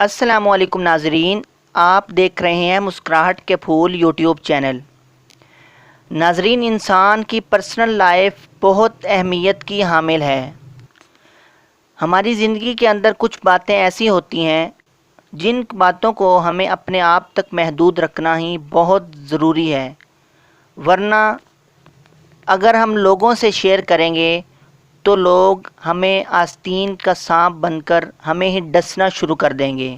السلام علیکم ناظرین، آپ دیکھ رہے ہیں مسکراہٹ کے پھول یوٹیوب چینل۔ ناظرین، انسان کی پرسنل لائف بہت اہمیت کی حامل ہے۔ ہماری زندگی کے اندر کچھ باتیں ایسی ہوتی ہیں جن باتوں کو ہمیں اپنے آپ تک محدود رکھنا ہی بہت ضروری ہے، ورنہ اگر ہم لوگوں سے شیئر کریں گے تو لوگ ہمیں آستین کا سانپ بن کر ہمیں ہی ڈسنا شروع کر دیں گے۔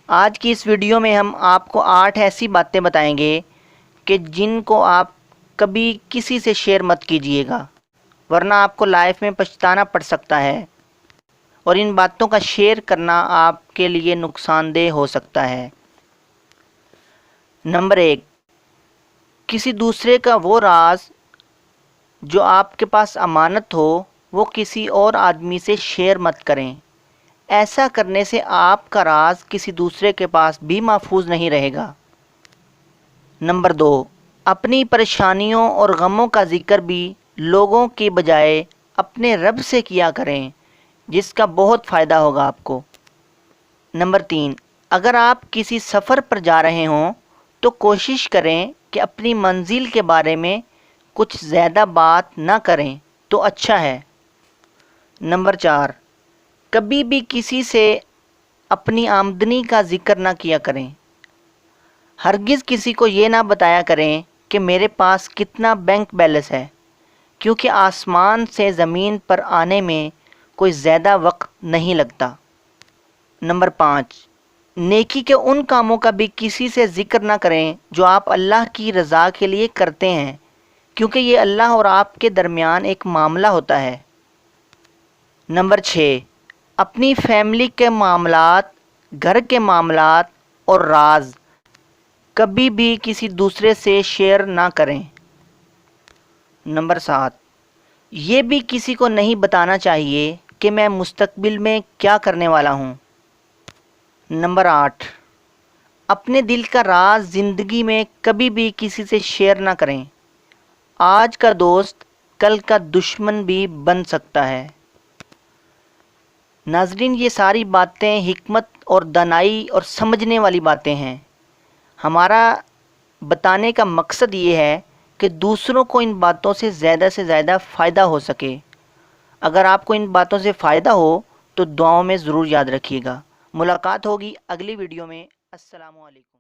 آج کی اس ویڈیو میں ہم آپ کو 8 ایسی باتیں بتائیں گے کہ جن کو آپ کبھی کسی سے شیئر مت کیجیے گا، ورنہ آپ کو لائف میں پچھتانا پڑ سکتا ہے، اور ان باتوں کا شیئر کرنا آپ کے لیے نقصان دہ ہو سکتا ہے۔ نمبر 1، کسی دوسرے کا وہ راز جو آپ کے پاس امانت ہو وہ کسی اور آدمی سے شیئر مت کریں۔ ایسا کرنے سے آپ کا راز کسی دوسرے کے پاس بھی محفوظ نہیں رہے گا۔ نمبر 2، اپنی پریشانیوں اور غموں کا ذکر بھی لوگوں کی بجائے اپنے رب سے کیا کریں، جس کا بہت فائدہ ہوگا آپ کو۔ نمبر 3، اگر آپ کسی سفر پر جا رہے ہوں تو کوشش کریں کہ اپنی منزل کے بارے میں کچھ زیادہ بات نہ کریں تو اچھا ہے۔ نمبر 4، کبھی بھی کسی سے اپنی آمدنی کا ذکر نہ کیا کریں۔ ہرگز کسی کو یہ نہ بتایا کریں کہ میرے پاس کتنا بینک بیلنس ہے، کیونکہ آسمان سے زمین پر آنے میں کوئی زیادہ وقت نہیں لگتا۔ نمبر 5، نیکی کے ان کاموں کا بھی کسی سے ذکر نہ کریں جو آپ اللہ کی رضا کے لیے کرتے ہیں، کیونکہ یہ اللہ اور آپ کے درمیان ایک معاملہ ہوتا ہے۔ نمبر 6، اپنی فیملی کے معاملات، گھر کے معاملات اور راز کبھی بھی کسی دوسرے سے شیئر نہ کریں۔ نمبر 7، یہ بھی کسی کو نہیں بتانا چاہیے کہ میں مستقبل میں کیا کرنے والا ہوں۔ نمبر 8، اپنے دل کا راز زندگی میں کبھی بھی کسی سے شیئر نہ کریں۔ آج کا دوست کل کا دشمن بھی بن سکتا ہے۔ ناظرین، یہ ساری باتیں حکمت اور دانائی اور سمجھنے والی باتیں ہیں۔ ہمارا بتانے کا مقصد یہ ہے کہ دوسروں کو ان باتوں سے زیادہ فائدہ ہو سکے۔ اگر آپ کو ان باتوں سے فائدہ ہو تو دعاؤں میں ضرور یاد رکھیے گا۔ ملاقات ہوگی اگلی ویڈیو میں۔ السلام علیکم۔